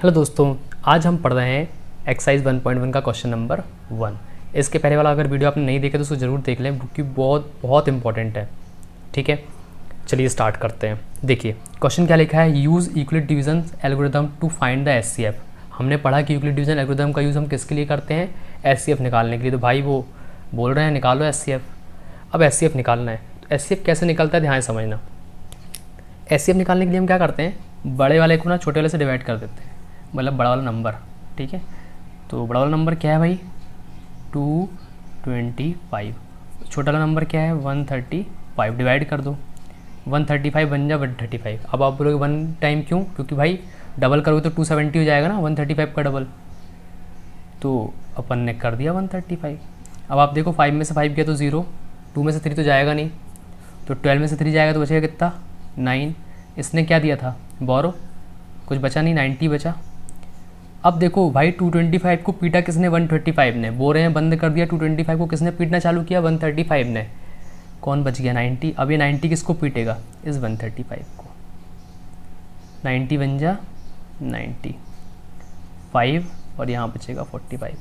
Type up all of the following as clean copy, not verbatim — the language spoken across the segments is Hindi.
हेलो दोस्तों, आज हम पढ़ रहे हैं एक्सरसाइज 1.1 का क्वेश्चन नंबर 1। इसके पहले वाला अगर वीडियो आपने नहीं देखा तो उसको ज़रूर देख लें क्योंकि बहुत इंपॉर्टेंट है। ठीक है, चलिए स्टार्ट करते हैं। देखिए क्वेश्चन क्या लिखा है, use Euclid division algorithm to find the HCF. हमने पढ़ा कि यूक्लिड डिवीजन एल्गोरिथम का यूज़ हम किसके लिए करते हैं, एचसीएफ निकालने के लिए। तो भाई वो बोल रहे हैं निकालो एचसीएफ। अब एचसीएफ निकालना है तो एचसीएफ कैसे निकलता है ध्यान से समझना। एचसीएफ निकालने के लिए हम क्या करते हैं, बड़े वाले को ना छोटे वाले से डिवाइड कर देते हैं, मतलब बड़ा वाला नंबर। ठीक है, तो बड़ा वाला नंबर क्या है भाई 225, छोटा वाला नंबर क्या है 135, डिवाइड कर दो 135 बन जा 135। अब आप बोलोगे 1 टाइम क्यों, क्योंकि भाई डबल करोगे तो 270 हो जाएगा ना, 135 का डबल। तो अपन ने कर दिया 135। अब आप देखो 5 में से 5 गया तो 0, 2 में से 3 तो जाएगा नहीं, तो 12 में से 3 जाएगा तो बचेगा कितना 9। इसने क्या दिया था बोरो, कुछ बचा नहीं, 90 बचा। अब देखो भाई 225 को पीटा किसने, 135 ने। बोरे हैं बंद कर दिया 225 को, किसने पीटना चालू किया 135 ने। कौन बच गया 90। अब ये 90 किसको पीटेगा, इस 135 को। 90 बन जा 95 और यहाँ बचेगा 45।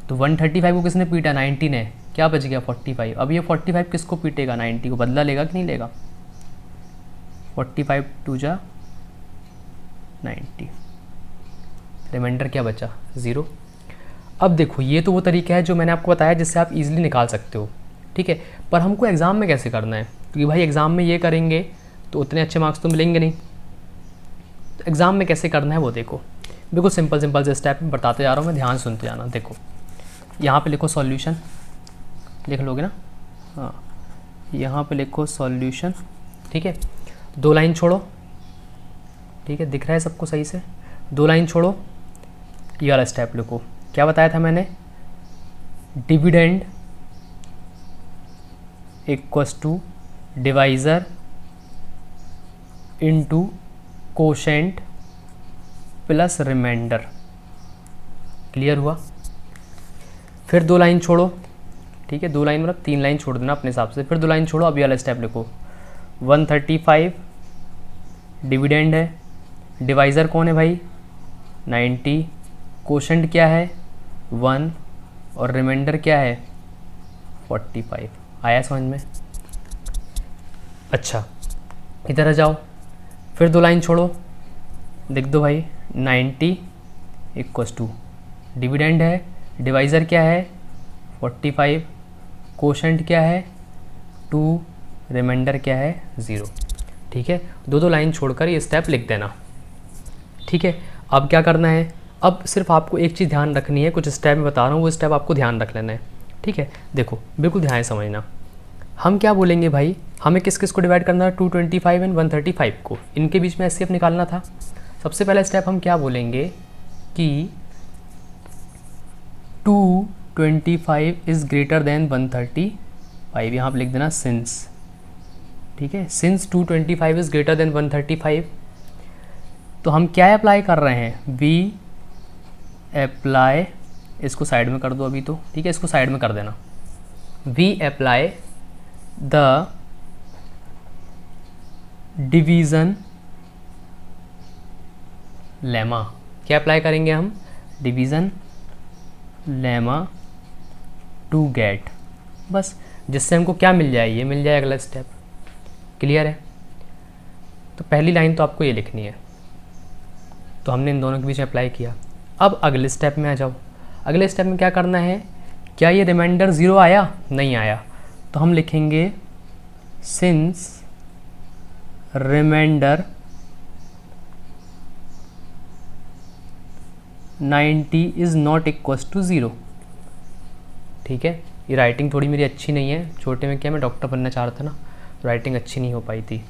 तो 135 को किसने पीटा 90 ने, क्या बच गया 45। अब ये 45 किसको पीटेगा 90 को, बदला लेगा कि नहीं लेगा। 45 2 जा 90, रिमाइंडर क्या बचा 0। अब देखो ये तो वो तरीका है जो मैंने आपको बताया जिससे आप इजीली निकाल सकते हो। ठीक है, पर हमको एग्ज़ाम में कैसे करना है, क्योंकि भाई एग्ज़ाम में ये करेंगे तो उतने अच्छे मार्क्स तो मिलेंगे नहीं। तो एग्ज़ाम में कैसे करना है वो देखो, बिल्कुल सिंपल से स्टेप में बताते जा रहा हूँ मैं, ध्यान सुनते जाना। देखो यहाँ पे लिखो सॉल्यूशन, लिख लोगे ना, हाँ यहाँ पे लिखो सॉल्यूशन। ठीक है, 2 लाइन छोड़ो। ठीक है, दिख रहा है सबको सही से, 2 लाइन छोड़ो। ये वाला स्टेप लिखो, क्या बताया था मैंने, dividend equals to divisor into quotient plus remainder. Clear हुआ। फिर 2 लाइन छोड़ो। ठीक है, 2 लाइन मतलब 3 लाइन छोड़ देना अपने हिसाब से। फिर 2 लाइन छोड़ो, अब ये वाला स्टेप लिखो, 135 डिविडेंड है, डिवाइज़र कौन है भाई 90, कोशेंट क्या है 1 और रिमाइंडर क्या है 45। आया समझ में। अच्छा इधर आ जाओ, फिर 2 लाइन छोड़ो, लिख दो भाई 90 इक्वल्स टू डिविडेंड है, डिवाइज़र क्या है 45, कोशेंट क्या है 2, रिमाइंडर क्या है 0। ठीक है, 2 लाइन छोड़कर ये स्टेप लिख देना। ठीक है, अब क्या करना है, अब सिर्फ आपको एक चीज़ ध्यान रखनी है, कुछ स्टेप में बता रहा हूँ वो स्टेप आपको ध्यान रख लेना है। ठीक है, देखो बिल्कुल ध्यान समझना। हम क्या बोलेंगे भाई, हमें किस किस को डिवाइड करना है 225 एंड 135 को, इनके बीच में एचसीएफ निकालना था। सबसे पहला स्टेप हम क्या बोलेंगे कि 225 इज़ ग्रेटर देन 135, यहाँ पर लिख देना सिंस। ठीक है, सिंस 225 इज़ ग्रेटर देन 135, तो हम क्या अप्लाई कर रहे हैं, वी अप्लाई, इसको साइड में कर दो अभी तो। ठीक है, इसको साइड में कर देना। We apply the division lemma. क्या अप्लाई करेंगे हम, डिवीज़न लेमा टू गेट, बस जिससे हमको क्या मिल जाए, ये मिल जाए अगला स्टेप। क्लियर है। तो पहली लाइन तो आपको ये लिखनी है, तो हमने इन दोनों के बीच में अप्लाई किया। अब अगले स्टेप में आ जाओ। अगले स्टेप में क्या करना है, क्या ये रिमाइंडर 0 आया, नहीं आया, तो हम लिखेंगे since remainder 90 is not equals to 0। ठीक है, ये राइटिंग थोड़ी मेरी अच्छी नहीं है, छोटे में क्या मैं डॉक्टर बनना चाह रहा था ना, तो राइटिंग अच्छी नहीं हो पाई थी।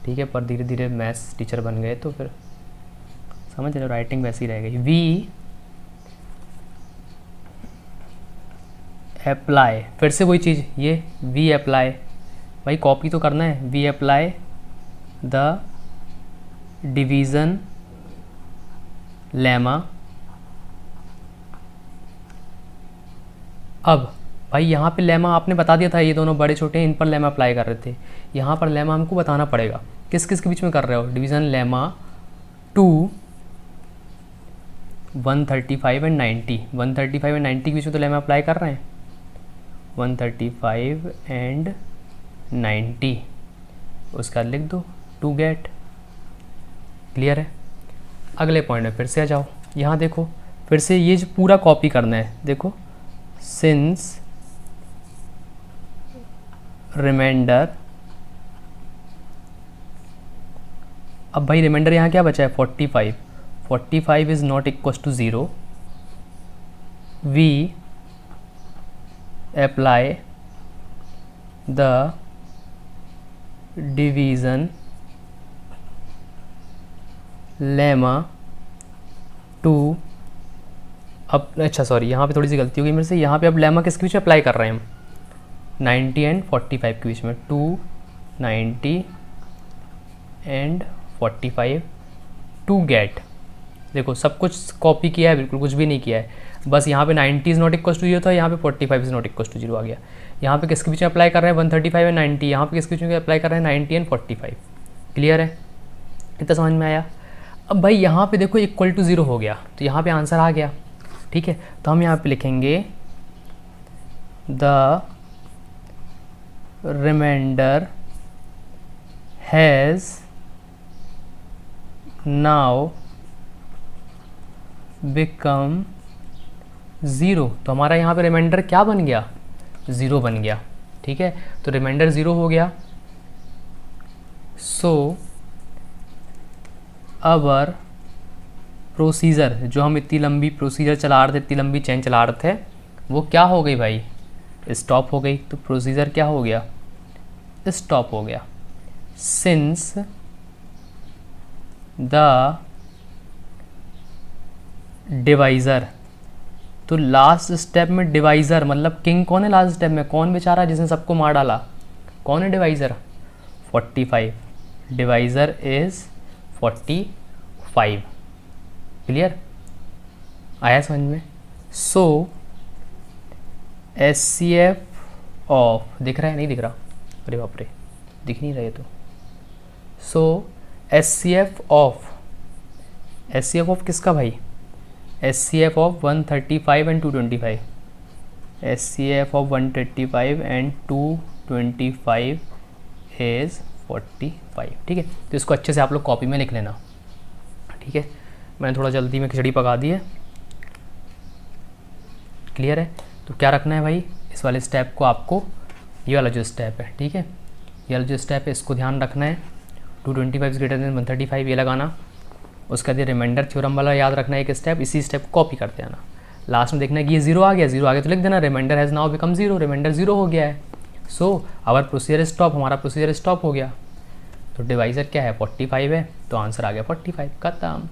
ठीक है, पर धीरे धीरे मैथ्स टीचर बन गए तो फिर समझ रहे हो, राइटिंग वैसी रह गई। वी अप्लाई, फिर से वही चीज़, ये वी अप्लाई, भाई कॉपी तो करना है। We apply the division lemma. अब भाई यहाँ पे लेमा आपने बता दिया था, ये दोनों बड़े छोटे इन पर लेमा अप्लाई कर रहे थे, यहाँ पर लेमा हमको बताना पड़ेगा किस किस के बीच में कर रहे हो, division lemma to 135 and 90, 135 and 90 के बीच में तो लेमा अप्लाई कर रहे हैं, 135 एंड 90, उसका लिख दो टू गेट। क्लियर है। अगले पॉइंट में फिर से आ जाओ, यहाँ देखो फिर से ये जो पूरा कॉपी करना है, देखो सिंस रिमाइंडर, अब भाई रिमाइंडर यहाँ क्या बचा है 45, 45 is not equal to 0, we apply the division lemma to, अब अच्छा सॉरी यहाँ पे थोड़ी सी गलती हो गई मेरे से, यहाँ पे अब लेमा किसके बीच में अप्लाई कर रहे हैं हम, 90 एंड 45 के बीच में, 290 एंड 45 टू गेट। देखो सब कुछ कॉपी किया है, बिल्कुल कुछ भी नहीं किया है, बस यहाँ पे 90 इज़ नॉट इक्वल टू 0 था, यहाँ पे 45 इज़ नॉट इक्वल टू 0 आ गया। यहाँ पे किसके बीच में अप्लाई कर रहे हैं 135 एंड 90, यहाँ पे किसके बीच में अप्लाई कर रहे हैं 90 एंड 45। क्लियर है, इतना समझ में आया। अब भाई यहाँ पे देखो इक्वल टू 0 हो गया, तो यहाँ पे आंसर आ गया। ठीक है, तो हम यहाँ पे लिखेंगे the remainder has now become 0, तो हमारा यहाँ पे रिमाइंडर क्या बन गया 0 बन गया। ठीक है, तो रिमाइंडर 0 हो गया। सो अवर प्रोसीजर, जो हम इतनी लंबी प्रोसीजर चला रहे थे, इतनी लंबी चेन चला रहे थे, वो क्या हो गई भाई स्टॉप हो गई। तो प्रोसीजर क्या हो गया स्टॉप हो गया। सिंस द डिवाइज़र, तो लास्ट स्टेप में डिवाइज़र मतलब किंग कौन है लास्ट स्टेप में, कौन बेचारा जिसने सबको मार डाला, कौन है डिवाइज़र 45, डिवाइज़र इज़ 45। क्लियर आया समझ में। सो SCF ऑफ, दिख रहा है नहीं दिख रहा, अरे बाप रे दिख नहीं रहे तो। सो SCF ऑफ किसका भाई, SCF of 135 and 225, SCF of 135 and 225 is 45। ठीक है, तो इसको अच्छे से आप लोग कॉपी में लिख लेना। ठीक है, मैंने थोड़ा जल्दी में खिचड़ी पका दी है। क्लियर है, तो क्या रखना है भाई इस वाले स्टेप को आपको, ये वाला जो स्टेप है, ठीक है ये वाला जो स्टेप है इसको ध्यान रखना है। 225 ग्रेटर देन 135 ये लगाना, उसका बाद रिमाइंडर थ्योरम वाला याद रखना है एक स्टेप, इसी स्टेप को कॉपी करते आना। लास्ट में देखना है कि ये 0 आ गया, 0 आ गया तो लिख देना remainder has now become 0, remainder 0 हो गया है। सो आवर प्रोसीजर स्टॉप, हमारा प्रोसीजर स्टॉप हो गया। तो डिवाइज़र क्या है 45 है, तो आंसर आ गया 45, खत्म।